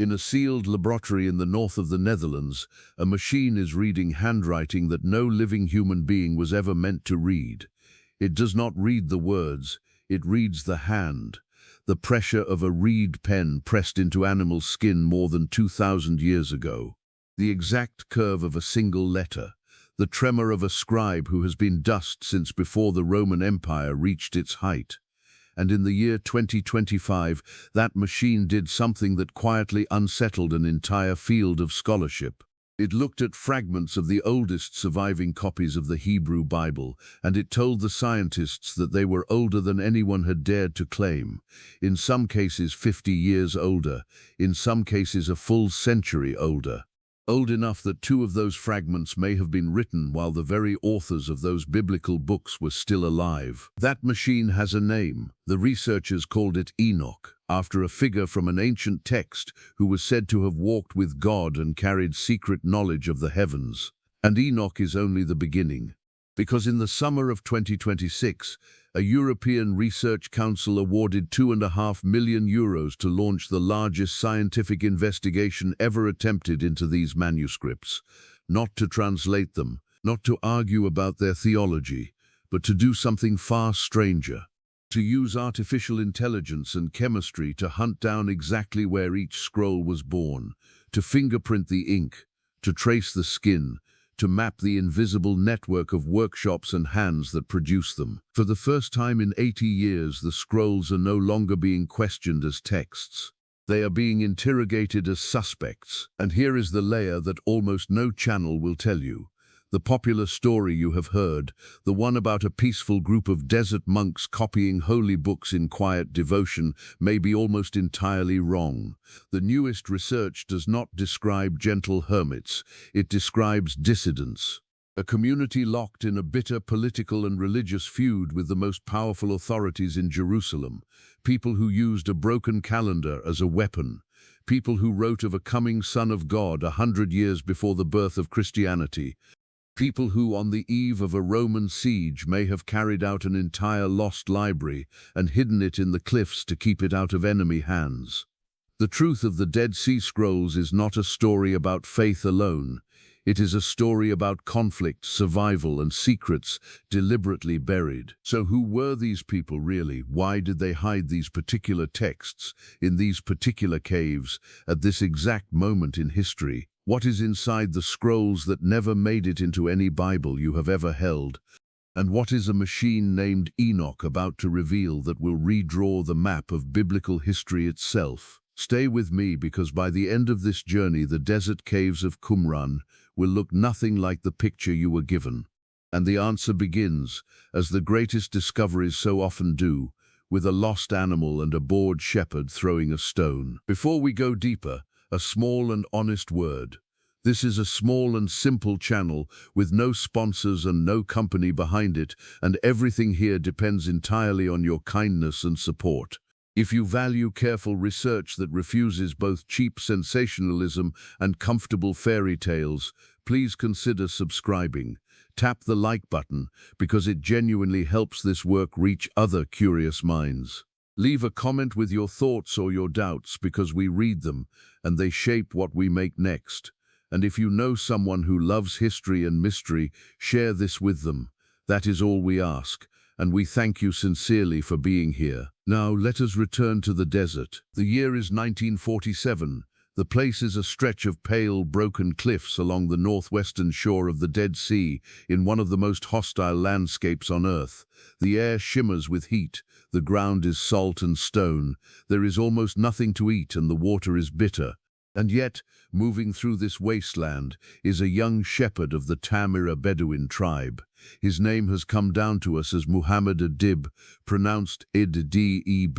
In a sealed laboratory in the north of the Netherlands, a machine is reading handwriting that no living human being was ever meant to read. It does not read the words, it reads the hand, the pressure of a reed pen pressed into animal skin more than 2,000 years ago. The exact curve of a single letter, the tremor of a scribe who has been dust since before the Roman Empire reached its height. And in the year 2025, that machine did something that quietly unsettled an entire field of scholarship. It looked at fragments of the oldest surviving copies of the Hebrew Bible, and it told the scientists that they were older than anyone had dared to claim. In some cases 50 years older, in some cases a full century older. Old enough that 2 of those fragments may have been written while the very authors of those biblical books were still alive. That machine has a name. The researchers called it Enoch, after a figure from an ancient text who was said to have walked with God and carried secret knowledge of the heavens. And Enoch is only the beginning. Because in the summer of 2026, a European Research Council awarded €2.5 million to launch the largest scientific investigation ever attempted into these manuscripts, not to translate them, not to argue about their theology, but to do something far stranger. To use artificial intelligence and chemistry to hunt down exactly where each scroll was born, to fingerprint the ink, to trace the skin, to map the invisible network of workshops and hands that produce them. For the first time in 80 years, the scrolls are no longer being questioned as texts. They are being interrogated as suspects. And here is the layer that almost no channel will tell you. The popular story you have heard, the one about a peaceful group of desert monks copying holy books in quiet devotion, may be almost entirely wrong. The newest research does not describe gentle hermits, it describes dissidents. A community locked in a bitter political and religious feud with the most powerful authorities in Jerusalem. People who used a broken calendar as a weapon. People who wrote of a coming Son of God 100 years before the birth of Christianity. People who, on the eve of a Roman siege, may have carried out an entire lost library and hidden it in the cliffs to keep it out of enemy hands. The truth of the Dead Sea Scrolls is not a story about faith alone. It is a story about conflict, survival, and secrets deliberately buried. So who were these people really? Why did they hide these particular texts in these particular caves at this exact moment in history? What is inside the scrolls that never made it into any Bible you have ever held? And what is a machine named Enoch about to reveal that will redraw the map of biblical history itself? Stay with me, because by the end of this journey, the desert caves of Qumran will look nothing like the picture you were given. And the answer begins, as the greatest discoveries so often do, with a lost animal and a bored shepherd throwing a stone. Before we go deeper, a small and honest word. This is a small and simple channel with no sponsors and no company behind it, and everything here depends entirely on your kindness and support. If you value careful research that refuses both cheap sensationalism and comfortable fairy tales, please consider subscribing. Tap the like button, because it genuinely helps this work reach other curious minds. Leave a comment with your thoughts or your doubts, because we read them and they shape what we make next. And if you know someone who loves history and mystery, share this with them. That is all we ask, and we thank you sincerely for being here. Now let us return to the desert. The year is 1947. The place is a stretch of pale, broken cliffs along the northwestern shore of the Dead Sea, in one of the most hostile landscapes on Earth. The air shimmers with heat, the ground is salt and stone, there is almost nothing to eat, and the water is bitter. And yet, moving through this wasteland is a young shepherd of the Tamira Bedouin tribe. His name has come down to us as Muhammad Adib, pronounced Id-Deb,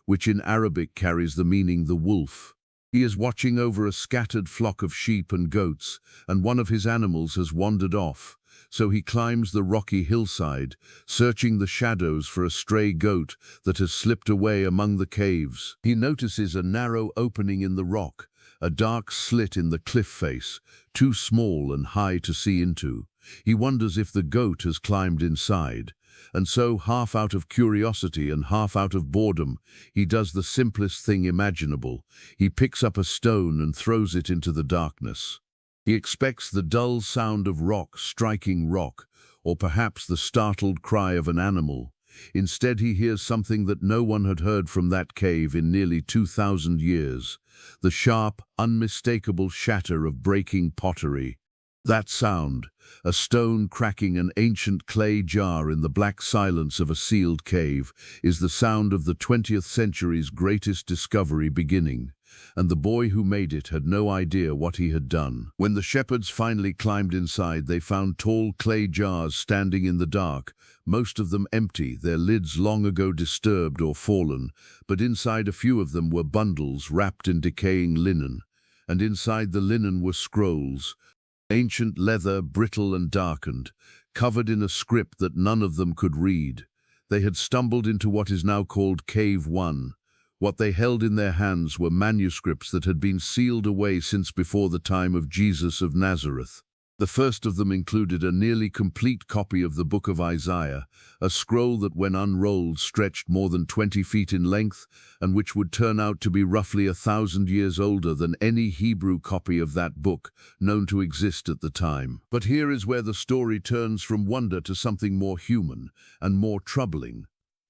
which in Arabic carries the meaning the wolf. He is watching over a scattered flock of sheep and goats, and one of his animals has wandered off. So he climbs the rocky hillside, searching the shadows for a stray goat that has slipped away among the caves. He notices a narrow opening in the rock, a dark slit in the cliff face, too small and high to see into. He wonders if the goat has climbed inside, And so, half out of curiosity and half out of boredom, he does the simplest thing imaginable. He picks up a stone and throws it into the darkness. He expects the dull sound of rock striking rock, or perhaps the startled cry of an animal. Instead, he hears something that no one had heard from that cave in nearly 2,000 years, the sharp, unmistakable shatter of breaking pottery. That sound, a stone cracking an ancient clay jar in the black silence of a sealed cave, is the sound of the 20th century's greatest discovery beginning, and the boy who made it had no idea what he had done. When the shepherds finally climbed inside, they found tall clay jars standing in the dark, most of them empty, their lids long ago disturbed or fallen, but inside a few of them were bundles wrapped in decaying linen, and inside the linen were scrolls, ancient leather, brittle and darkened, covered in a script that none of them could read. They had stumbled into what is now called Cave 1. What they held in their hands were manuscripts that had been sealed away since before the time of Jesus of Nazareth. The first of them included a nearly complete copy of the book of Isaiah, a scroll that when unrolled stretched more than 20 feet in length and which would turn out to be roughly 1,000 years older than any Hebrew copy of that book known to exist at the time. But here is where the story turns from wonder to something more human and more troubling.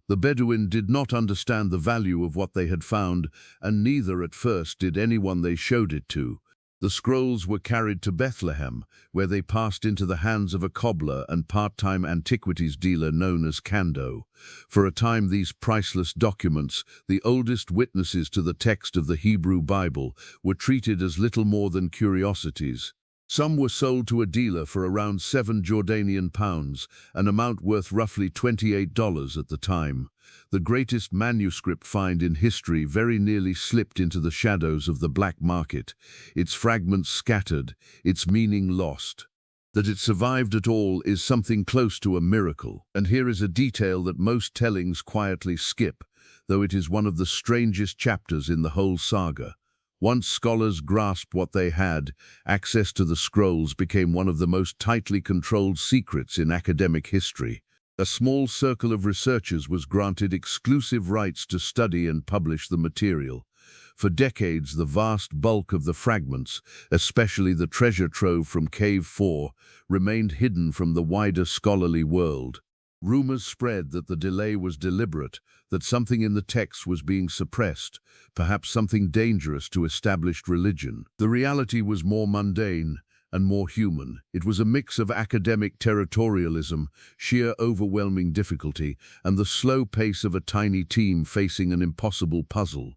The Bedouin did not understand the value of what they had found, and neither at first did anyone they showed it to. The scrolls were carried to Bethlehem, where they passed into the hands of a cobbler and part-time antiquities dealer known as Kando. For a time, these priceless documents, the oldest witnesses to the text of the Hebrew Bible, were treated as little more than curiosities. Some were sold to a dealer for around 7 Jordanian pounds, an amount worth roughly $28 at the time. The greatest manuscript find in history very nearly slipped into the shadows of the black market, its fragments scattered, its meaning lost. That it survived at all is something close to a miracle. And here is a detail that most tellings quietly skip, though it is one of the strangest chapters in the whole saga. Once scholars grasped what they had, access to the scrolls became one of the most tightly controlled secrets in academic history. A small circle of researchers was granted exclusive rights to study and publish the material. For decades, the vast bulk of the fragments, especially the treasure trove from Cave 4, remained hidden from the wider scholarly world. Rumors spread that the delay was deliberate, that something in the text was being suppressed, perhaps something dangerous to established religion. The reality was more mundane and more human. It was a mix of academic territorialism, sheer overwhelming difficulty, and the slow pace of a tiny team facing an impossible puzzle.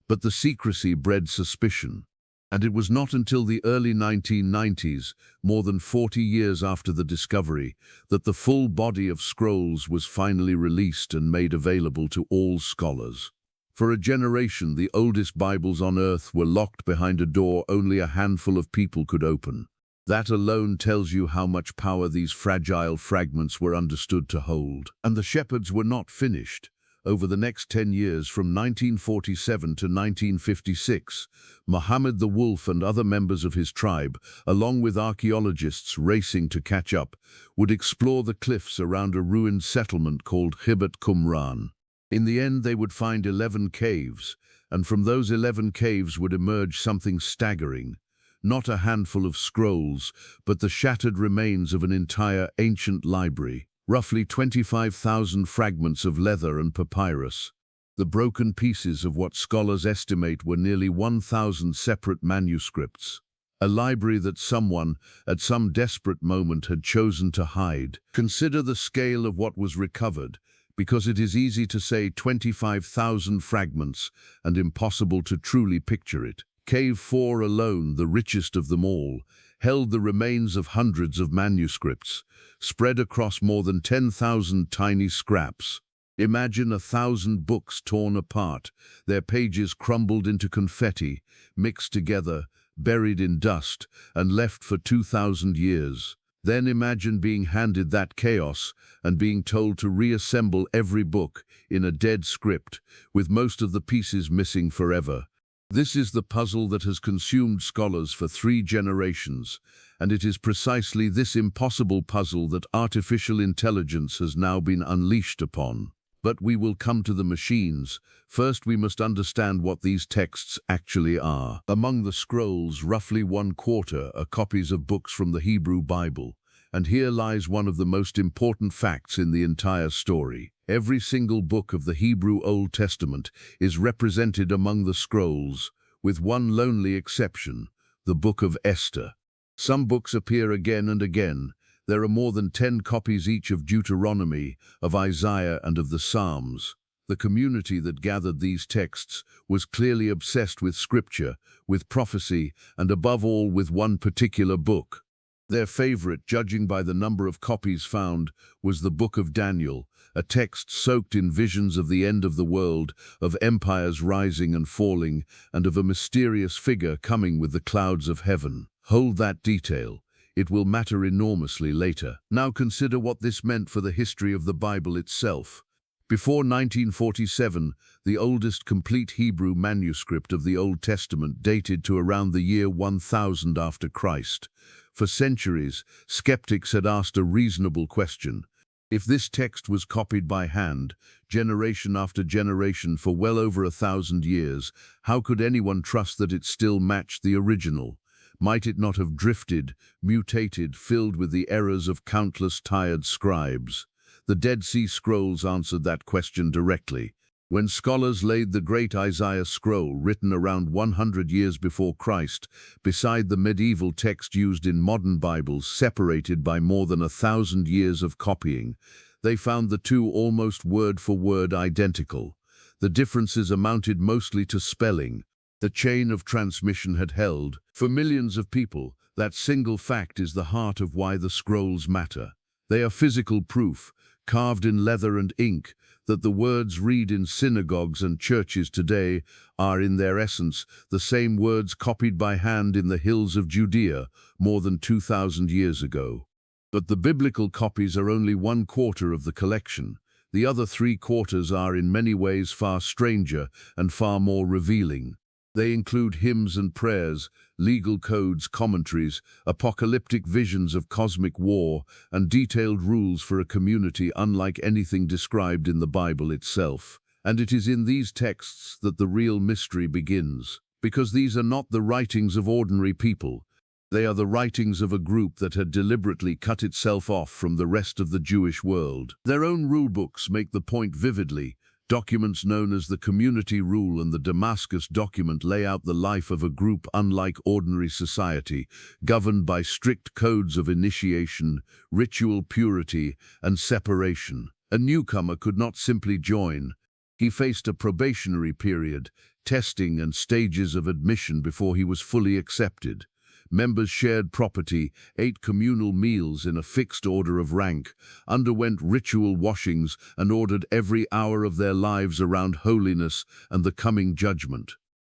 But the secrecy bred suspicion. And it was not until the early 1990s, more than 40 years after the discovery, that the full body of scrolls was finally released and made available to all scholars. For a generation, the oldest Bibles on earth were locked behind a door only a handful of people could open. That alone tells you how much power these fragile fragments were understood to hold. And the shepherds were not finished. Over the next 10 years, from 1947 to 1956, Muhammad the Wolf and other members of his tribe, along with archaeologists racing to catch up, would explore the cliffs around a ruined settlement called Qumran. In the end, they would find 11 caves, and from those 11 caves would emerge something staggering. Not a handful of scrolls, but the shattered remains of an entire ancient library. Roughly 25,000 fragments of leather and papyrus. The broken pieces of what scholars estimate were nearly 1,000 separate manuscripts. A library that someone, at some desperate moment, had chosen to hide. Consider the scale of what was recovered, because it is easy to say 25,000 fragments and impossible to truly picture it. Cave 4 alone, the richest of them all, held the remains of hundreds of manuscripts, spread across more than 10,000 tiny scraps. Imagine 1,000 books torn apart, their pages crumbled into confetti, mixed together, buried in dust, and left for 2,000 years. Then imagine being handed that chaos and being told to reassemble every book in a dead script, with most of the pieces missing forever. This is the puzzle that has consumed scholars for 3 generations, and it is precisely this impossible puzzle that artificial intelligence has now been unleashed upon. But we will come to the machines. First, we must understand what these texts actually are. Among the scrolls, roughly 1/4 are copies of books from the Hebrew Bible. And here lies one of the most important facts in the entire story. Every single book of the Hebrew Old Testament is represented among the scrolls, with one lonely exception, the Book of Esther. Some books appear again and again. There are more than 10 copies each of Deuteronomy, of Isaiah, and of the Psalms. The community that gathered these texts was clearly obsessed with scripture, with prophecy, and above all with one particular book. Their favorite, judging by the number of copies found, was the Book of Daniel, a text soaked in visions of the end of the world, of empires rising and falling, and of a mysterious figure coming with the clouds of heaven. Hold that detail. It will matter enormously later. Now consider what this meant for the history of the Bible itself. Before 1947, the oldest complete Hebrew manuscript of the Old Testament dated to around the year 1000 after Christ. For centuries, skeptics had asked a reasonable question. If this text was copied by hand, generation after generation for well over 1,000 years, how could anyone trust that it still matched the original? Might it not have drifted, mutated, filled with the errors of countless tired scribes? The Dead Sea Scrolls answered that question directly. When scholars laid the great Isaiah scroll, written around 100 years before Christ, beside the medieval text used in modern Bibles, separated by more than 1,000 years of copying, they found the two almost word for word identical. The differences amounted mostly to spelling. The chain of transmission had held. For millions of people, that single fact is the heart of why the scrolls matter. They are physical proof, carved in leather and ink, that the words read in synagogues and churches today are, in their essence, the same words copied by hand in the hills of Judea more than 2,000 years ago. But the biblical copies are only 1/4 of the collection. The other 3/4 are in many ways far stranger and far more revealing. They include hymns and prayers, legal codes, commentaries, apocalyptic visions of cosmic war, and detailed rules for a community unlike anything described in the Bible itself. And it is in these texts that the real mystery begins, because these are not the writings of ordinary people. They are the writings of a group that had deliberately cut itself off from the rest of the Jewish world. Their own rulebooks make the point vividly. Documents known as the Community Rule and the Damascus Document lay out the life of a group unlike ordinary society, governed by strict codes of initiation, ritual purity, and separation. A newcomer could not simply join. He faced a probationary period, testing and stages of admission before he was fully accepted. Members shared property, ate communal meals in a fixed order of rank, underwent ritual washings, and ordered every hour of their lives around holiness and the coming judgment.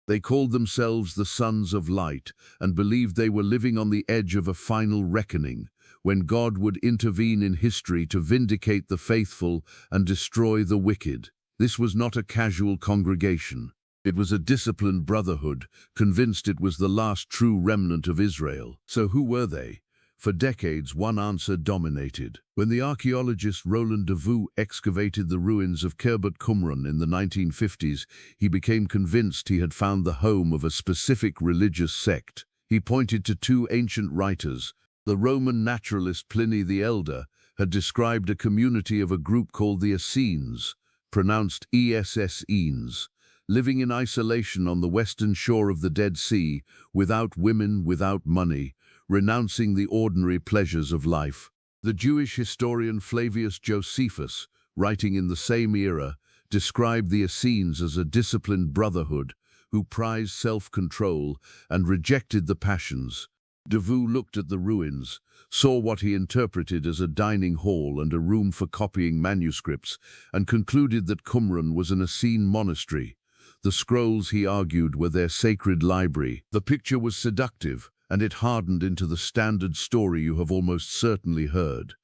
They called themselves the Sons of Light and believed they were living on the edge of a final reckoning, when God would intervene in history to vindicate the faithful and destroy the wicked. This was not a casual congregation. It was a disciplined brotherhood, convinced it was the last true remnant of Israel. So who were they? For decades, one answer dominated. When the archaeologist Roland de Vaux excavated the ruins of Qumran in the 1950s, he became convinced he had found the home of a specific religious sect. He pointed to 2 ancient writers. The Roman naturalist Pliny the Elder had described a community of a group called the Essenes, pronounced Essenes, living in isolation on the western shore of the Dead Sea, without women, without money, renouncing the ordinary pleasures of life. The Jewish historian Flavius Josephus, writing in the same era, described the Essenes as a disciplined brotherhood who prized self-control and rejected the passions. De Vaux looked at the ruins, saw what he interpreted as a dining hall and a room for copying manuscripts, and concluded that Qumran was an Essene monastery. The scrolls, he argued, were their sacred library. The picture was seductive, and it hardened into the standard story you have almost certainly heard.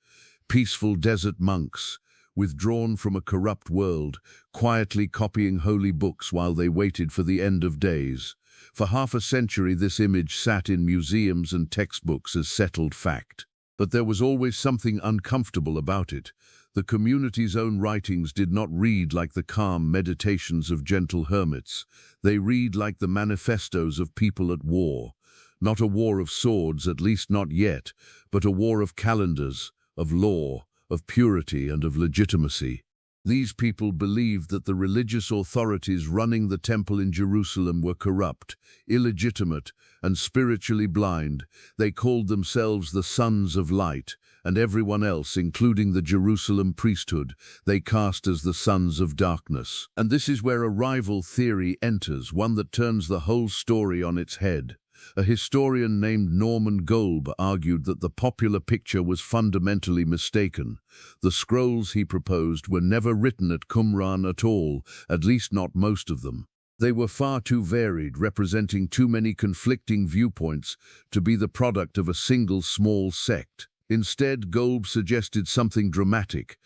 Peaceful desert monks, withdrawn from a corrupt world, quietly copying holy books while they waited for the end of days. For half a century this image sat in museums and textbooks as settled fact. But there was always something uncomfortable about it. The community's own writings did not read like the calm meditations of gentle hermits. They read like the manifestos of people at war. Not a war of swords, at least not yet, but a war of calendars, of law, of purity and of legitimacy. These people believed that the religious authorities running the temple in Jerusalem were corrupt, illegitimate, and spiritually blind. They called themselves the Sons of Light, and everyone else, including the Jerusalem priesthood, they cast as the Sons of Darkness. And this is where a rival theory enters, one that turns the whole story on its head. A historian named Norman Golb argued that the popular picture was fundamentally mistaken. The scrolls he proposed were never written at Qumran at all, at least not most of them. They were far too varied, representing too many conflicting viewpoints to be the product of a single small sect. Instead, Golb suggested something dramatic.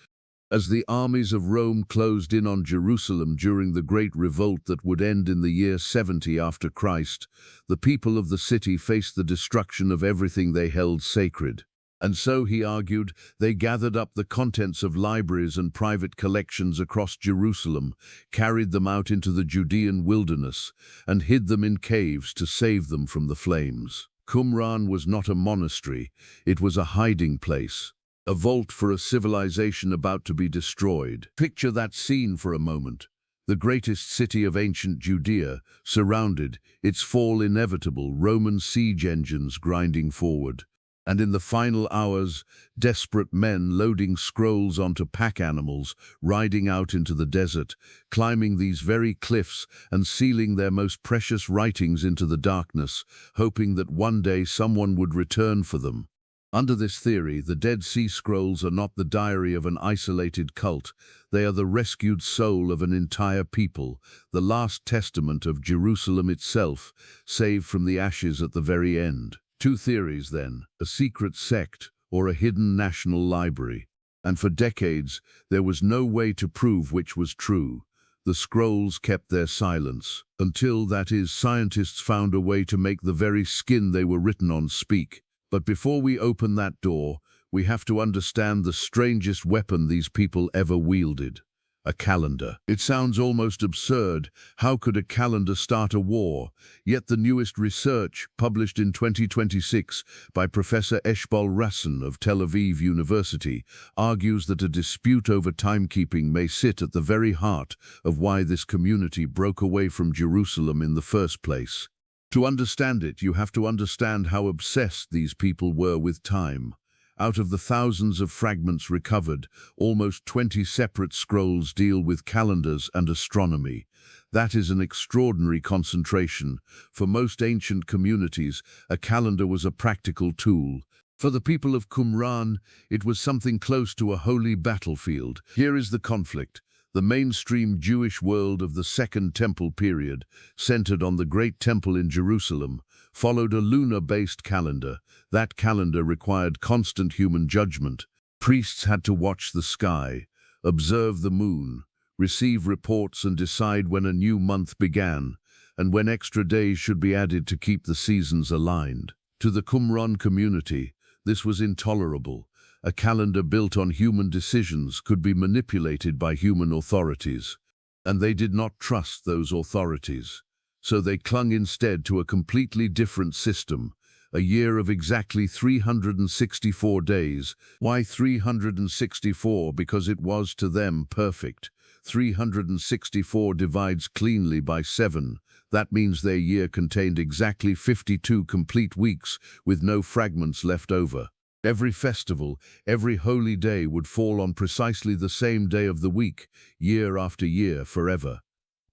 As the armies of Rome closed in on Jerusalem during the Great Revolt that would end in the year 70 after Christ, the people of the city faced the destruction of everything they held sacred. And so, he argued, they gathered up the contents of libraries and private collections across Jerusalem, carried them out into the Judean wilderness, and hid them in caves to save them from the flames. Qumran was not a monastery, it was a hiding place. A vault for a civilization about to be destroyed. Picture that scene for a moment. The greatest city of ancient Judea, surrounded, its fall inevitable, Roman siege engines grinding forward. And in the final hours, desperate men loading scrolls onto pack animals, riding out into the desert, climbing these very cliffs and sealing their most precious writings into the darkness, hoping that one day someone would return for them. Under this theory, the Dead Sea Scrolls are not the diary of an isolated cult. They are the rescued soul of an entire people, the last testament of Jerusalem itself, saved from the ashes at the very end. Two theories, then, a secret sect or a hidden national library. And for decades, there was no way to prove which was true. The scrolls kept their silence, until, that is, scientists found a way to make the very skin they were written on speak. But before we open that door, we have to understand the strangest weapon these people ever wielded. A calendar. It sounds almost absurd. How could a calendar start a war? Yet the newest research, published in 2026 by Professor Eshbal Rasson of Tel Aviv University, argues that a dispute over timekeeping may sit at the very heart of why this community broke away from Jerusalem in the first place. To understand it, you have to understand how obsessed these people were with time. Out of the thousands of fragments recovered, almost 20 separate scrolls deal with calendars and astronomy. That is an extraordinary concentration. For most ancient communities, a calendar was a practical tool. For the people of Qumran, it was something close to a holy battlefield. Here is the conflict. The mainstream Jewish world of the Second Temple period, centered on the Great Temple in Jerusalem, followed a lunar-based calendar. That calendar required constant human judgment. Priests had to watch the sky, observe the moon, receive reports and decide when a new month began, and when extra days should be added to keep the seasons aligned. To the Qumran community, this was intolerable. A calendar built on human decisions could be manipulated by human authorities, and they did not trust those authorities. So they clung instead to a completely different system, a year of exactly 364 days. Why 364? Because it was to them perfect. 364 divides cleanly by 7. That means their year contained exactly 52 complete weeks, with no fragments left over. Every festival, every holy day would fall on precisely the same day of the week, year after year, forever.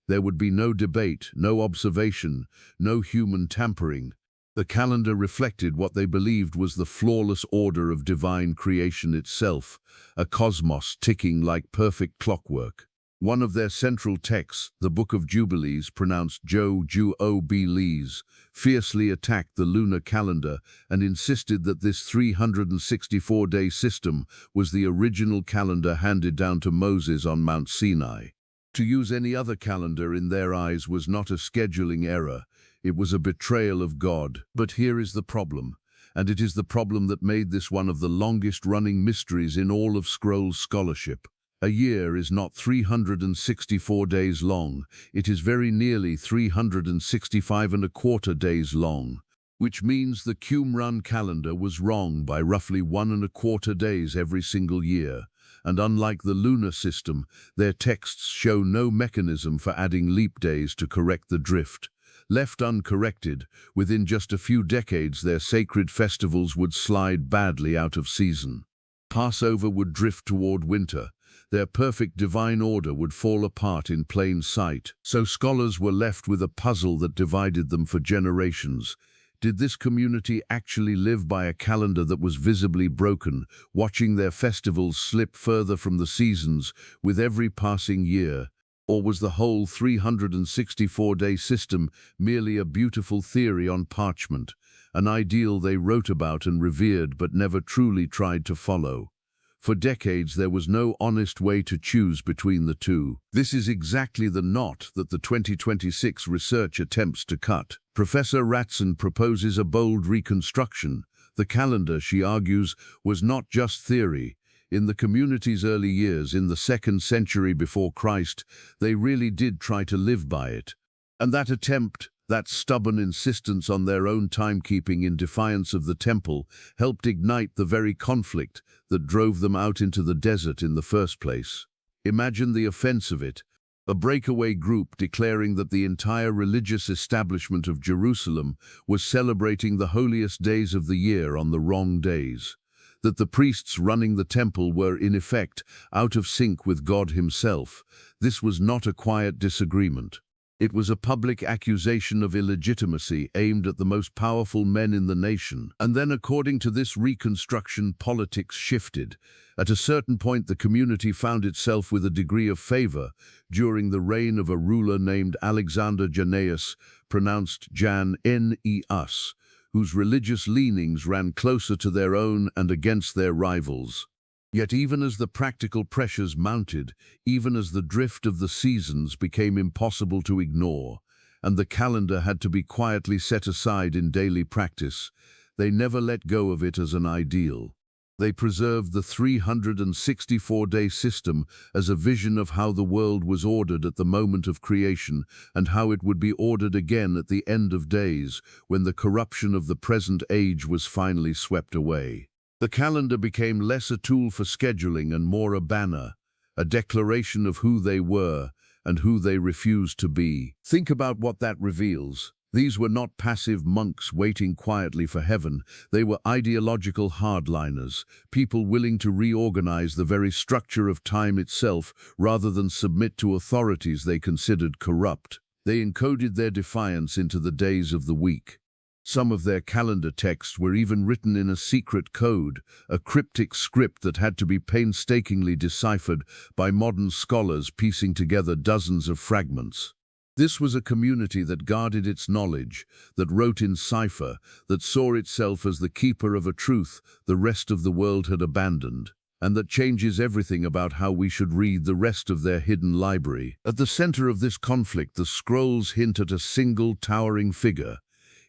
There would be no debate, no observation, no human tampering. The calendar reflected what they believed was the flawless order of divine creation itself, a cosmos ticking like perfect clockwork. One of their central texts, the Book of Jubilees, pronounced Jo-Ju-O-B-Lees, fiercely attacked the lunar calendar and insisted that this 364-day system was the original calendar handed down to Moses on Mount Sinai. To use any other calendar in their eyes was not a scheduling error, It was a betrayal of God. But here is the problem, and it is the problem that made this one of the longest-running mysteries in all of scroll scholarship. A year is not 364 days long, it is very nearly 365 and a quarter days long, which means the Qumran calendar was wrong by roughly 1¼ days every single year. And unlike the lunar system, their texts show no mechanism for adding leap days to correct the drift. Left uncorrected, within just a few decades their sacred festivals would slide badly out of season. Passover would drift toward winter. Their perfect divine order would fall apart in plain sight. So scholars were left with a puzzle that divided them for generations. Did this community actually live by a calendar that was visibly broken, watching their festivals slip further from the seasons with every passing year? Or was the whole 364-day system merely a beautiful theory on parchment, an ideal they wrote about and revered but never truly tried to follow? For decades, there was no honest way to choose between the two. This is exactly the knot that the 2026 research attempts to cut. Professor Ratson proposes a bold reconstruction. The calendar, she argues, was not just theory. In the community's early years, in the 2nd century before Christ, they really did try to live by it. And that attempt, that stubborn insistence on their own timekeeping in defiance of the temple, helped ignite the very conflict that drove them out into the desert in the first place. Imagine the offense of it. A breakaway group declaring that the entire religious establishment of Jerusalem was celebrating the holiest days of the year on the wrong days. That the priests running the temple were, in effect, out of sync with God himself. This was not a quiet disagreement. It was a public accusation of illegitimacy aimed at the most powerful men in the nation. And then, according to this reconstruction, politics shifted. At a certain point, the community found itself with a degree of favor during the reign of a ruler named Alexander Jannaeus, pronounced Jan-Neus, whose religious leanings ran closer to their own and against their rivals. Yet even as the practical pressures mounted, even as the drift of the seasons became impossible to ignore, and the calendar had to be quietly set aside in daily practice, they never let go of it as an ideal. They preserved the 364-day system as a vision of how the world was ordered at the moment of creation and how it would be ordered again at the end of days when the corruption of the present age was finally swept away. The calendar became less a tool for scheduling and more a banner, a declaration of who they were and who they refused to be. Think about what that reveals. These were not passive monks waiting quietly for heaven. They were ideological hardliners, people willing to reorganize the very structure of time itself rather than submit to authorities they considered corrupt. They encoded their defiance into the days of the week. Some of their calendar texts were even written in a secret code, a cryptic script that had to be painstakingly deciphered by modern scholars piecing together dozens of fragments. This was a community that guarded its knowledge, that wrote in cipher, that saw itself as the keeper of a truth the rest of the world had abandoned, and that changes everything about how we should read the rest of their hidden library. At the center of this conflict, the scrolls hint at a single towering figure.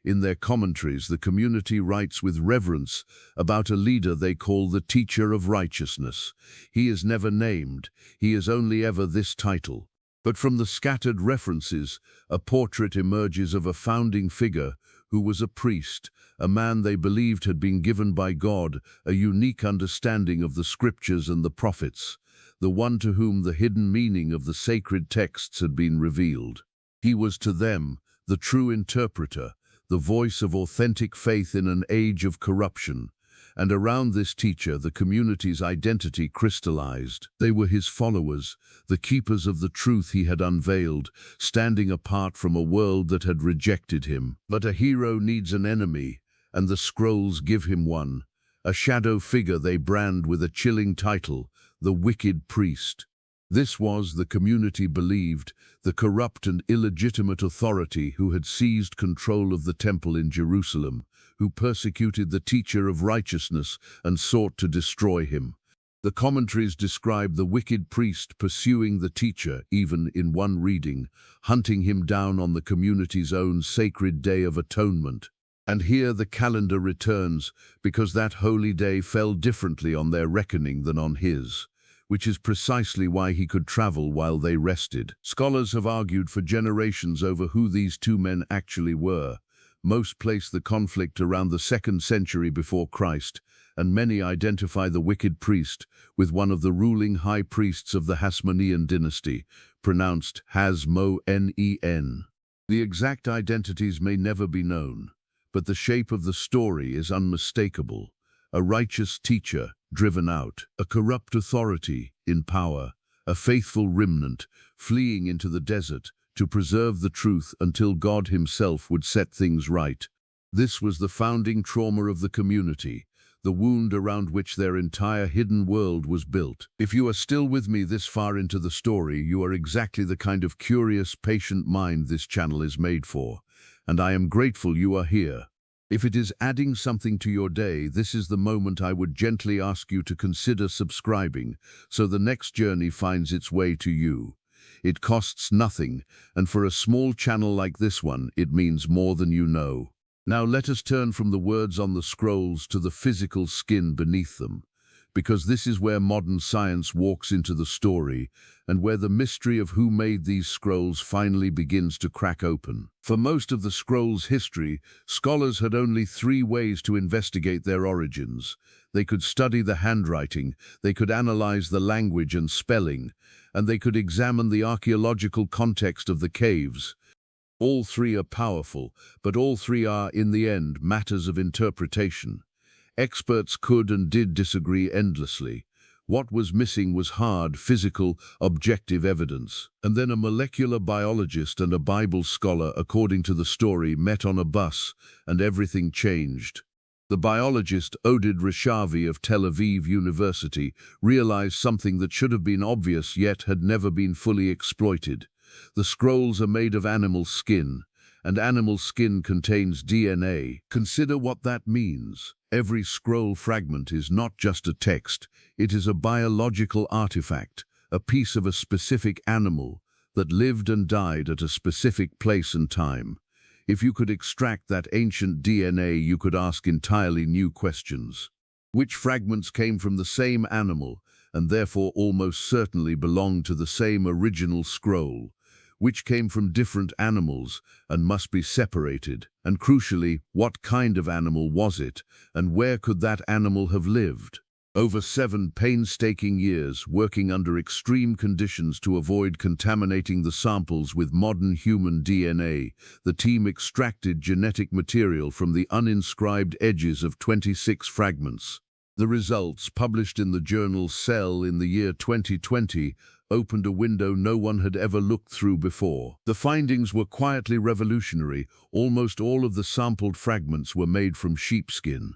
In their commentaries, the community writes with reverence about a leader they call the Teacher of Righteousness. He is never named, he is only ever this title. But from the scattered references, a portrait emerges of a founding figure who was a priest, a man they believed had been given by God a unique understanding of the scriptures and the prophets, the one to whom the hidden meaning of the sacred texts had been revealed. He was to them the true interpreter, the voice of authentic faith in an age of corruption, and around this teacher the community's identity crystallized. They were his followers, the keepers of the truth he had unveiled, standing apart from a world that had rejected him. But a hero needs an enemy, and the scrolls give him one, a shadow figure they brand with a chilling title, the Wicked Priest. This was, the community believed, the corrupt and illegitimate authority who had seized control of the temple in Jerusalem, who persecuted the teacher of righteousness and sought to destroy him. The commentaries describe the wicked priest pursuing the teacher, even in one reading, hunting him down on the community's own sacred Day of Atonement. And here the calendar returns, because that holy day fell differently on their reckoning than on his, which is precisely why he could travel while they rested. Scholars have argued for generations over who these two men actually were. Most place the conflict around the 2nd century before Christ, and many identify the wicked priest with one of the ruling high priests of the Hasmonean dynasty, pronounced Hasmonen. The exact identities may never be known, but the shape of the story is unmistakable. A righteous teacher driven out, a corrupt authority in power, a faithful remnant fleeing into the desert to preserve the truth until God himself would set things right. This was the founding trauma of the community, the wound around which their entire hidden world was built. If you are still with me this far into the story, you are exactly the kind of curious, patient mind this channel is made for, and I am grateful you are here. If it is adding something to your day, this is the moment I would gently ask you to consider subscribing, so the next journey finds its way to you. It costs nothing, and for a small channel like this one, it means more than you know. Now let us turn from the words on the scrolls to the physical skin beneath them, because this is where modern science walks into the story and where the mystery of who made these scrolls finally begins to crack open. For most of the scrolls' history, scholars had only 3 ways to investigate their origins. They could study the handwriting, they could analyze the language and spelling, and they could examine the archaeological context of the caves. All 3 are powerful, but all 3 are, in the end, matters of interpretation. Experts could and did disagree endlessly. What was missing was hard, physical, objective evidence. And then a molecular biologist and a Bible scholar, according to the story, met on a bus, and everything changed. The biologist Oded Rishavi of Tel Aviv University realized something that should have been obvious yet had never been fully exploited. The scrolls are made of animal skin, and animal skin contains DNA. Consider what that means. Every scroll fragment is not just a text, it is a biological artifact, a piece of a specific animal that lived and died at a specific place and time. If you could extract that ancient DNA, you could ask entirely new questions. Which fragments came from the same animal, and therefore almost certainly belonged to the same original scroll? Which came from different animals and must be separated? And crucially, what kind of animal was it, and where could that animal have lived? Over 7 painstaking years, working under extreme conditions to avoid contaminating the samples with modern human DNA, the team extracted genetic material from the uninscribed edges of 26 fragments. The results, published in the journal Cell in the year 2020, opened a window no one had ever looked through before. The findings were quietly revolutionary. Almost all of the sampled fragments were made from sheepskin.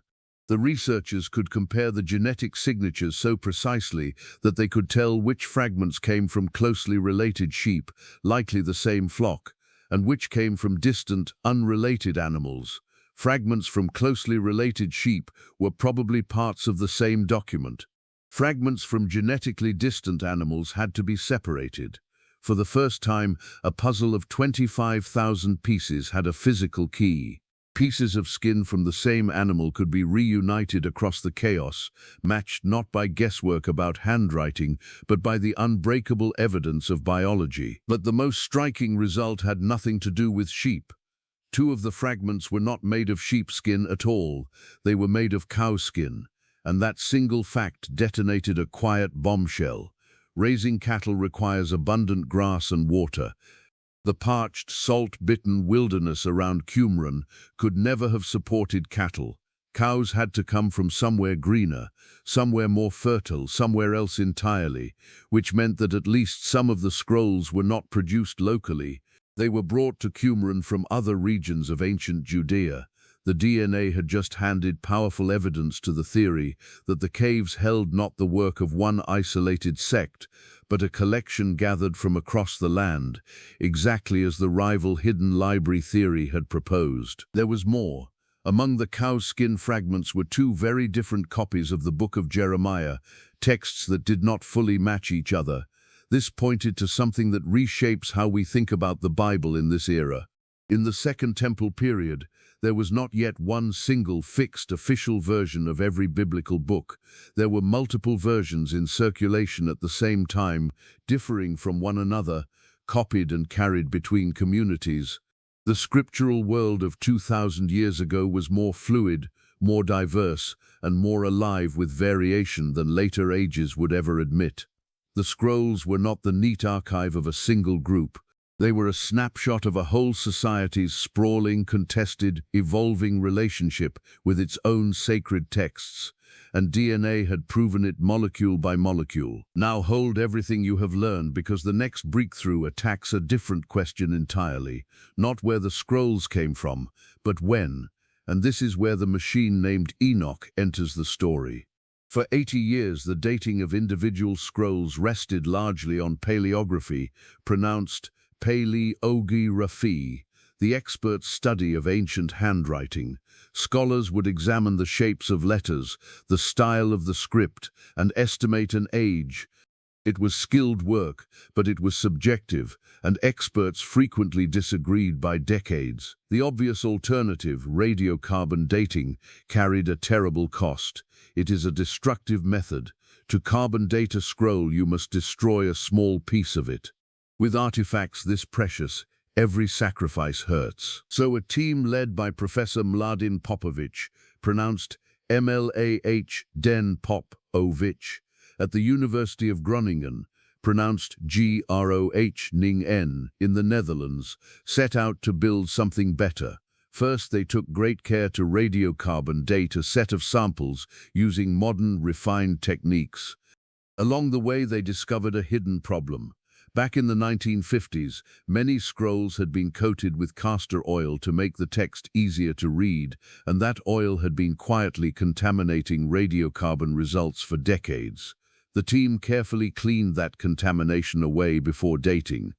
The researchers could compare the genetic signatures so precisely that they could tell which fragments came from closely related sheep, likely the same flock, and which came from distant, unrelated animals. Fragments from closely related sheep were probably parts of the same document. Fragments from genetically distant animals had to be separated. For the first time, a puzzle of 25,000 pieces had a physical key. Pieces of skin from the same animal could be reunited across the chaos, matched not by guesswork about handwriting, but by the unbreakable evidence of biology. But the most striking result had nothing to do with sheep. 2 of the fragments were not made of sheepskin at all. They were made of cowskin. And that single fact detonated a quiet bombshell. Raising cattle requires abundant grass and water. The parched, salt-bitten wilderness around Qumran could never have supported cattle. Cows had to come from somewhere greener, somewhere more fertile, somewhere else entirely, which meant that at least some of the scrolls were not produced locally. They were brought to Qumran from other regions of ancient Judea. The DNA had just handed powerful evidence to the theory that the caves held not the work of one isolated sect, but a collection gathered from across the land, exactly as the rival hidden library theory had proposed. There was more. Among the cowskin fragments were 2 very different copies of the Book of Jeremiah, texts that did not fully match each other. This pointed to something that reshapes how we think about the Bible in this era. In the Second Temple period, there was not yet one single fixed official version of every biblical book. There were multiple versions in circulation at the same time, differing from one another, copied and carried between communities. The scriptural world of 2,000 years ago was more fluid, more diverse, and more alive with variation than later ages would ever admit. The scrolls were not the neat archive of a single group. They were a snapshot of a whole society's sprawling, contested, evolving relationship with its own sacred texts, and DNA had proven it molecule by molecule. Now hold everything you have learned, because the next breakthrough attacks a different question entirely, not where the scrolls came from, but when, and this is where the machine named Enoch enters the story. For 80 years, the dating of individual scrolls rested largely on paleography, pronounced paleography, the expert study of ancient handwriting. Scholars would examine the shapes of letters, the style of the script, and estimate an age. It was skilled work, but it was subjective, and experts frequently disagreed by decades. The obvious alternative, radiocarbon dating, carried a terrible cost. It is a destructive method. To carbon date a scroll, you must destroy a small piece of it. With artifacts this precious, every sacrifice hurts. So a team led by Professor Mladen Popovic, pronounced Mlah Den Popovic, at the University of Groningen, pronounced Groningen in the Netherlands, set out to build something better. First, they took great care to radiocarbon date a set of samples using modern, refined techniques. Along the way, they discovered a hidden problem. Back in the 1950s, many scrolls had been coated with castor oil to make the text easier to read, and that oil had been quietly contaminating radiocarbon results for decades. The team carefully cleaned that contamination away before dating,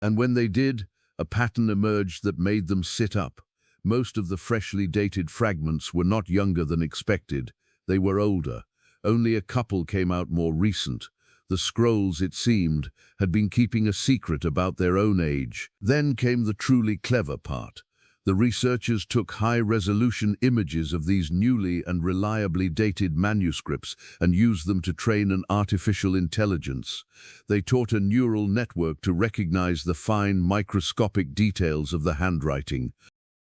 and when they did, a pattern emerged that made them sit up. Most of the freshly dated fragments were not younger than expected. They were older. Only a couple came out more recent. The scrolls, it seemed, had been keeping a secret about their own age. Then came the truly clever part. The researchers took high-resolution images of these newly and reliably dated manuscripts and used them to train an artificial intelligence. They taught a neural network to recognize the fine, microscopic details of the handwriting.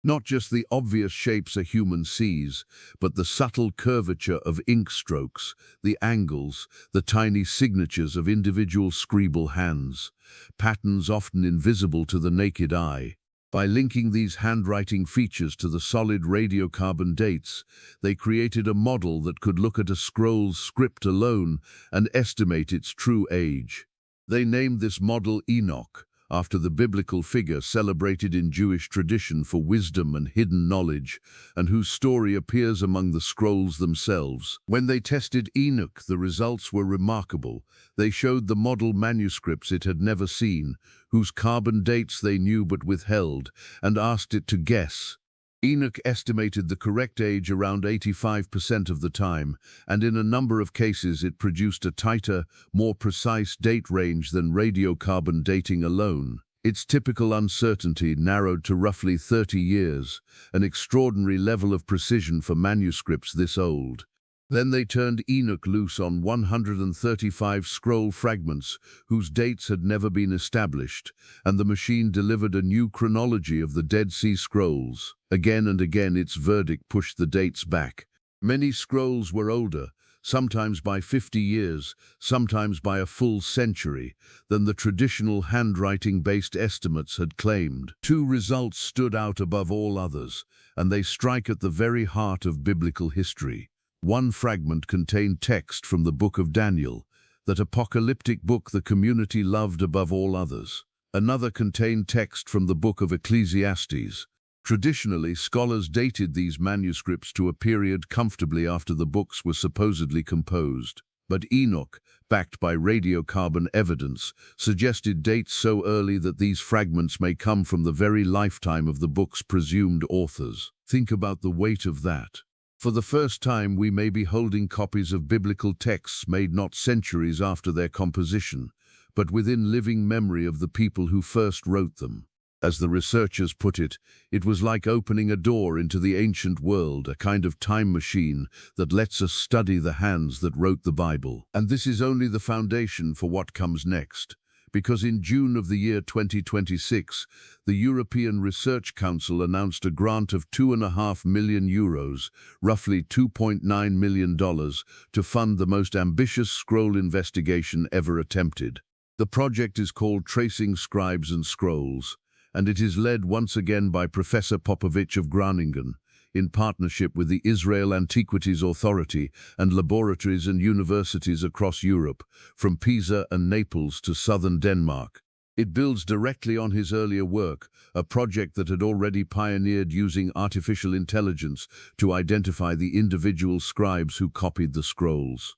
Not just the obvious shapes a human sees, but the subtle curvature of ink strokes, the angles, the tiny signatures of individual scribal hands, patterns often invisible to the naked eye. By linking these handwriting features to the solid radiocarbon dates, they created a model that could look at a scroll's script alone and estimate its true age. They named this model Enoch, after the biblical figure celebrated in Jewish tradition for wisdom and hidden knowledge, and whose story appears among the scrolls themselves. When they tested Enoch, the results were remarkable. They showed the model manuscripts it had never seen, whose carbon dates they knew but withheld, and asked it to guess. Enoch estimated the correct age around 85% of the time, and in a number of cases it produced a tighter, more precise date range than radiocarbon dating alone. Its typical uncertainty narrowed to roughly 30 years, an extraordinary level of precision for manuscripts this old. Then they turned Enoch loose on 135 scroll fragments whose dates had never been established, and the machine delivered a new chronology of the Dead Sea Scrolls. Again and again its verdict pushed the dates back. Many scrolls were older, sometimes by 50 years, sometimes by a full century, than the traditional handwriting-based estimates had claimed. Two results stood out above all others, and they strike at the very heart of biblical history. One fragment contained text from the Book of Daniel, that apocalyptic book the community loved above all others. Another contained text from the Book of Ecclesiastes. Traditionally, scholars dated these manuscripts to a period comfortably after the books were supposedly composed. But Enoch, backed by radiocarbon evidence, suggested dates so early that these fragments may come from the very lifetime of the book's presumed authors. Think about the weight of that. For the first time, we may be holding copies of biblical texts made not centuries after their composition, but within living memory of the people who first wrote them. As the researchers put it was like opening a door into the ancient world, a kind of time machine that lets us study the hands that wrote the Bible. And this is only the foundation for what comes next, because in June of the year 2026, the European Research Council announced a grant of €2.5 million, roughly $2.9 million, to fund the most ambitious scroll investigation ever attempted. The project is called Tracing Scribes and Scrolls, and it is led once again by Professor Popovich of Groningen, in partnership with the Israel Antiquities Authority and laboratories and universities across Europe, from Pisa and Naples to southern Denmark. It builds directly on his earlier work, a project that had already pioneered using artificial intelligence to identify the individual scribes who copied the scrolls.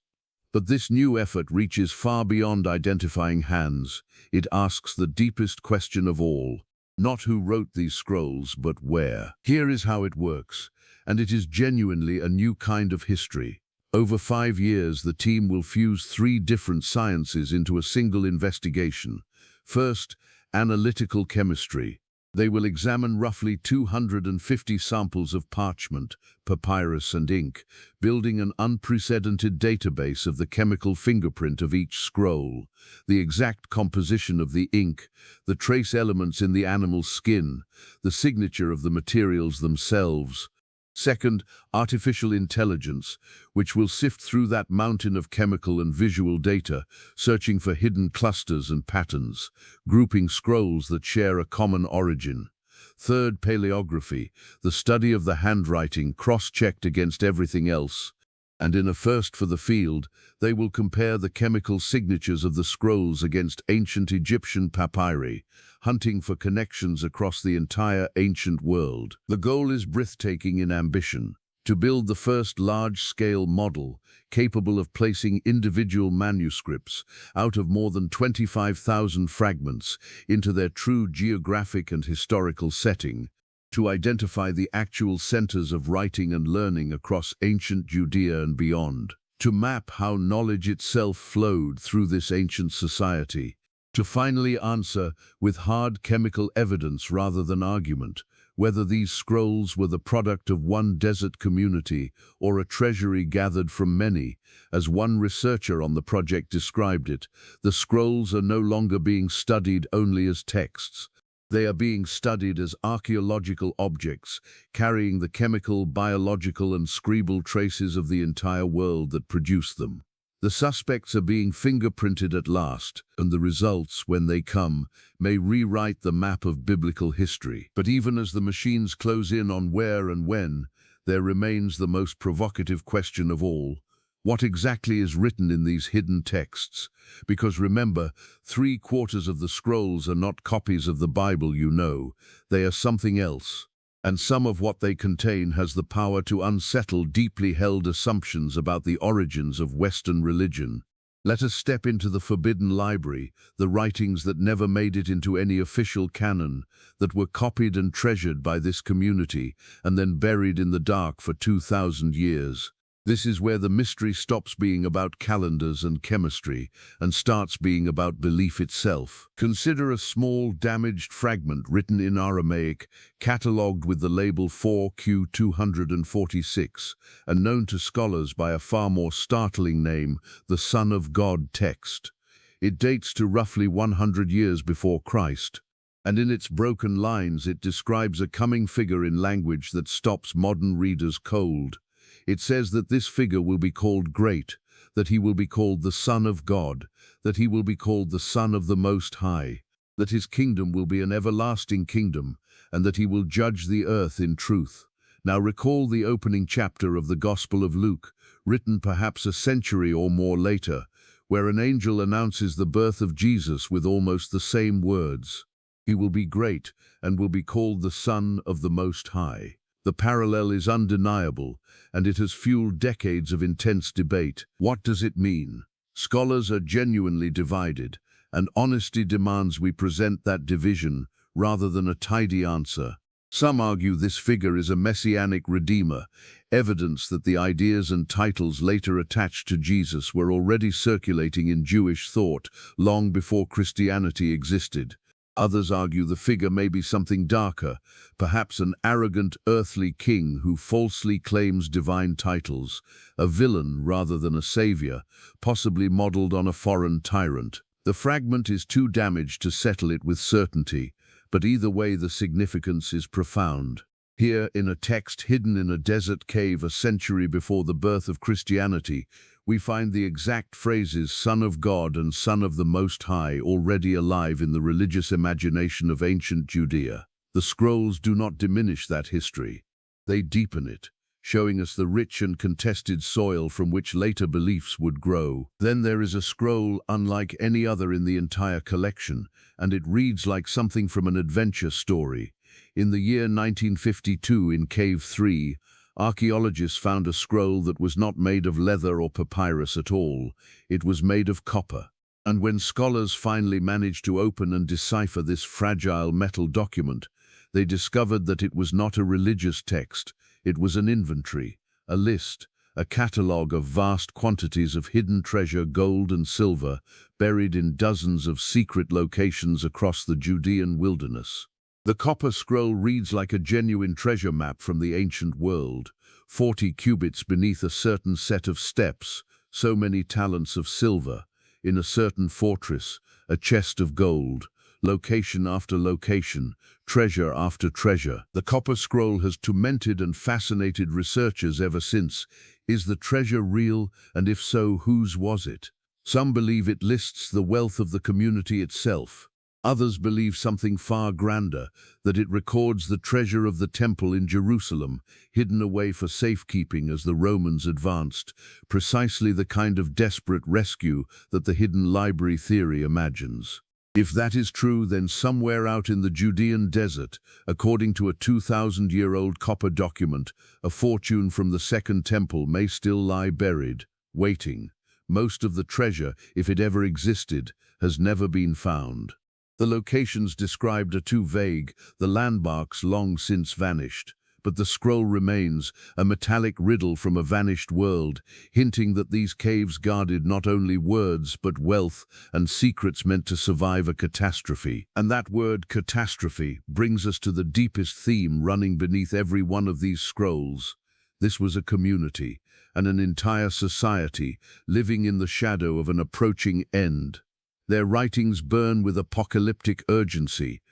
But this new effort reaches far beyond identifying hands. It asks the deepest question of all. Not who wrote these scrolls, but where. Here is how it works, and it is genuinely a new kind of history. Over 5 years, the team will fuse 3 different sciences into a single investigation. First, analytical chemistry. They will examine roughly 250 samples of parchment, papyrus, and ink, building an unprecedented database of the chemical fingerprint of each scroll, the exact composition of the ink, the trace elements in the animal's skin, the signature of the materials themselves. Second, artificial intelligence, which will sift through that mountain of chemical and visual data, searching for hidden clusters and patterns, grouping scrolls that share a common origin. Third, paleography, the study of the handwriting cross-checked against everything else. And in a first for the field, they will compare the chemical signatures of the scrolls against ancient Egyptian papyri, hunting for connections across the entire ancient world. The goal is breathtaking in ambition: to build the first large-scale model capable of placing individual manuscripts out of more than 25,000 fragments into their true geographic and historical setting, to identify the actual centers of writing and learning across ancient Judea and beyond, to map how knowledge itself flowed through this ancient society, to finally answer, with hard chemical evidence rather than argument, whether these scrolls were the product of one desert community or a treasury gathered from many. As one researcher on the project described it, the scrolls are no longer being studied only as texts. They are being studied as archaeological objects, carrying the chemical, biological, and scribal traces of the entire world that produced them. The suspects are being fingerprinted at last, and the results, when they come, may rewrite the map of biblical history. But even as the machines close in on where and when, there remains the most provocative question of all: what exactly is written in these hidden texts? Because remember, 3/4 of the scrolls are not copies of the Bible, they are something else. And some of what they contain has the power to unsettle deeply held assumptions about the origins of Western religion. Let us step into the forbidden library, the writings that never made it into any official canon, that were copied and treasured by this community, and then buried in the dark for 2,000 years. This is where the mystery stops being about calendars and chemistry and starts being about belief itself. Consider a small, damaged fragment written in Aramaic, catalogued with the label 4Q246, and known to scholars by a far more startling name, the Son of God text. It dates to roughly 100 years before Christ, and in its broken lines it describes a coming figure in language that stops modern readers cold. It says that this figure will be called Great, that he will be called the Son of God, that he will be called the Son of the Most High, that his kingdom will be an everlasting kingdom, and that he will judge the earth in truth. Now recall the opening chapter of the Gospel of Luke, written perhaps a century or more later, where an angel announces the birth of Jesus with almost the same words: "He will be great and will be called the Son of the Most High." The parallel is undeniable, and it has fueled decades of intense debate. What does it mean? Scholars are genuinely divided, and honesty demands we present that division rather than a tidy answer. Some argue this figure is a messianic redeemer, evidence that the ideas and titles later attached to Jesus were already circulating in Jewish thought long before Christianity existed. Others argue the figure may be something darker, perhaps an arrogant earthly king who falsely claims divine titles, a villain rather than a savior, possibly modeled on a foreign tyrant. The fragment is too damaged to settle it with certainty, but either way the significance is profound. Here, in a text hidden in a desert cave a century before the birth of Christianity, we find the exact phrases "Son of God" and "Son of the Most High" already alive in the religious imagination of ancient Judea. The scrolls do not diminish that history. They deepen it, showing us the rich and contested soil from which later beliefs would grow. Then there is a scroll unlike any other in the entire collection, and it reads like something from an adventure story. In the year 1952 in Cave 3, archaeologists found a scroll that was not made of leather or papyrus at all. It was made of copper. And when scholars finally managed to open and decipher this fragile metal document, they discovered that it was not a religious text. It was an inventory, a list, a catalogue of vast quantities of hidden treasure, gold and silver, buried in dozens of secret locations across the Judean wilderness. The copper scroll reads like a genuine treasure map from the ancient world, 40 cubits beneath a certain set of steps, so many talents of silver, in a certain fortress, a chest of gold, location after location, treasure after treasure. The copper scroll has tormented and fascinated researchers ever since. Is the treasure real, and if so, whose was it? Some believe it lists the wealth of the community itself. Others believe something far grander, that it records the treasure of the temple in Jerusalem, hidden away for safekeeping as the Romans advanced, precisely the kind of desperate rescue that the hidden library theory imagines. If that is true, then somewhere out in the Judean desert, according to a 2,000-year-old copper document, a fortune from the Second Temple may still lie buried, waiting. Most of the treasure, if it ever existed, has never been found. The locations described are too vague, the landmarks long since vanished. But the scroll remains, a metallic riddle from a vanished world, hinting that these caves guarded not only words but wealth and secrets meant to survive a catastrophe. And that word, catastrophe, brings us to the deepest theme running beneath every one of these scrolls. This was a community, and an entire society, living in the shadow of an approaching end. Their writings burn with apocalyptic urgency.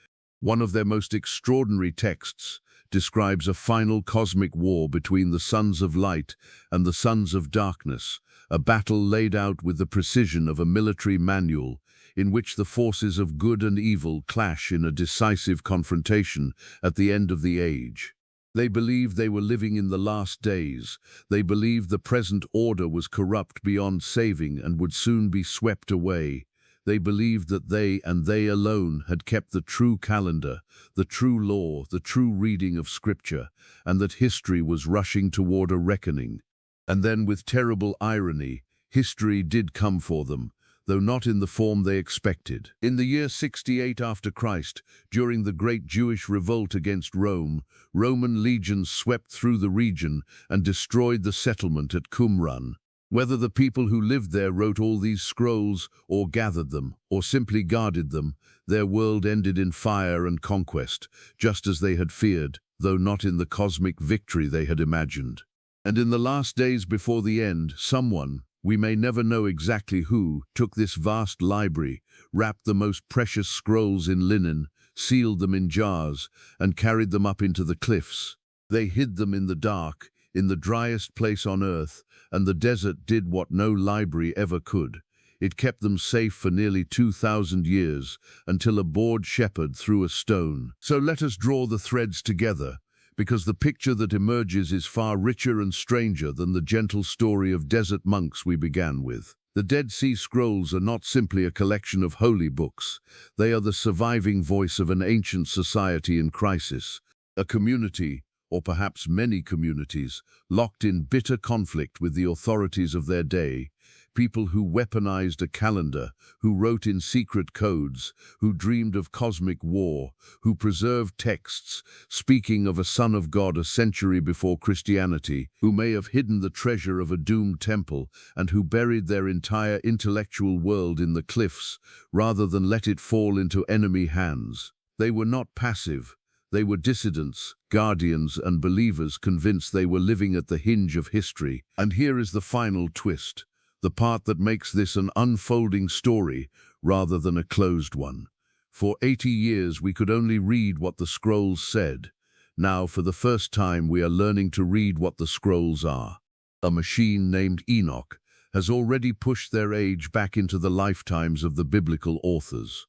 One of their most extraordinary texts describes a final cosmic war between the sons of light and the sons of darkness, a battle laid out with the precision of a military manual, in which the forces of good and evil clash in a decisive confrontation at the end of the age. They believed they were living in the last days. They believed the present order was corrupt beyond saving and would soon be swept away. They believed that they, and they alone, had kept the true calendar, the true law, the true reading of Scripture, and that history was rushing toward a reckoning. And then, with terrible irony, history did come for them, though not in the form they expected. In the year 68 after Christ, during the great Jewish revolt against Rome, Roman legions swept through the region and destroyed the settlement at Qumran. Whether the people who lived there wrote all these scrolls, or gathered them, or simply guarded them, their world ended in fire and conquest, just as they had feared, though not in the cosmic victory they had imagined. And in the last days before the end, someone, we may never know exactly who, took this vast library, wrapped the most precious scrolls in linen, sealed them in jars, and carried them up into the cliffs. They hid them in the dark, in the driest place on earth, and the desert did what no library ever could. It kept them safe for nearly 2,000 years, until a bored shepherd threw a stone. So let us draw the threads together, because the picture that emerges is far richer and stranger than the gentle story of desert monks we began with. The Dead Sea Scrolls are not simply a collection of holy books. They are the surviving voice of an ancient society in crisis, a community, or perhaps many communities, locked in bitter conflict with the authorities of their day, people who weaponized a calendar, who wrote in secret codes, who dreamed of cosmic war, who preserved texts, speaking of a son of God a century before Christianity, who may have hidden the treasure of a doomed temple, and who buried their entire intellectual world in the cliffs, rather than let it fall into enemy hands. They were not passive. They were dissidents, guardians, and believers convinced they were living at the hinge of history. And here is the final twist, the part that makes this an unfolding story rather than a closed one. For 80 years we could only read what the scrolls said. Now, for the first time, we are learning to read what the scrolls are. A machine named Enoch has already pushed their age back into the lifetimes of the biblical authors.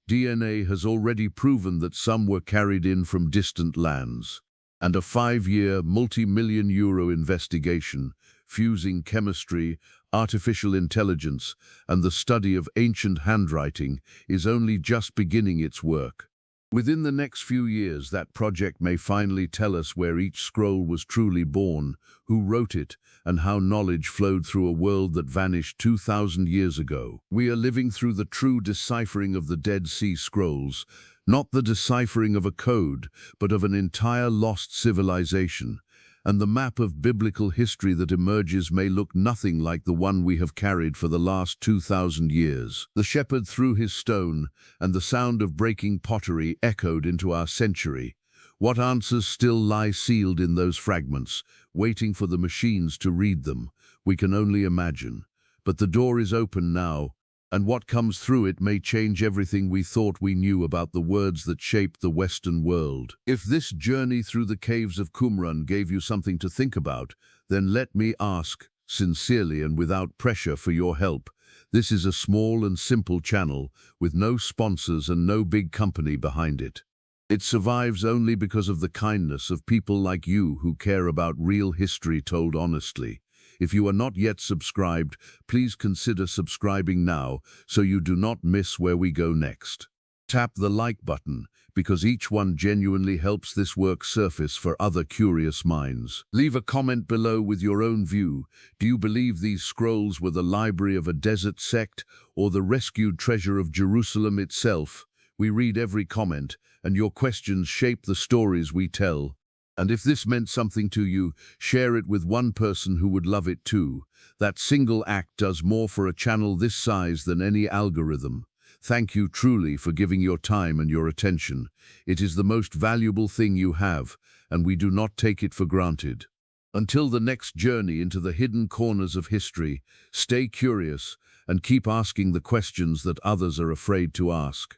DNA has already proven that some were carried in from distant lands, and a 5-year, multi-million euro investigation, fusing chemistry, artificial intelligence, and the study of ancient handwriting, is only just beginning its work. Within the next few years, that project may finally tell us where each scroll was truly born, who wrote it, and how knowledge flowed through a world that vanished 2,000 years ago. We are living through the true deciphering of the Dead Sea Scrolls, not the deciphering of a code, but of an entire lost civilization. And the map of biblical history that emerges may look nothing like the one we have carried for the last 2,000 years. The shepherd threw his stone, and the sound of breaking pottery echoed into our century. What answers still lie sealed in those fragments, waiting for the machines to read them? We can only imagine. But the door is open now, and what comes through it may change everything we thought we knew about the words that shaped the Western world. If this journey through the caves of Qumran gave you something to think about, then let me ask, sincerely and without pressure, for your help. This is a small and simple channel, with no sponsors and no big company behind it. It survives only because of the kindness of people like you who care about real history told honestly. If you are not yet subscribed, please consider subscribing now so you do not miss where we go next. Tap the like button, because each one genuinely helps this work surface for other curious minds. Leave a comment below with your own view. Do you believe these scrolls were the library of a desert sect or the rescued treasure of Jerusalem itself? We read every comment, and your questions shape the stories we tell. And if this meant something to you, share it with one person who would love it too. That single act does more for a channel this size than any algorithm. Thank you truly for giving your time and your attention. It is the most valuable thing you have, and we do not take it for granted. Until the next journey into the hidden corners of history, stay curious and keep asking the questions that others are afraid to ask.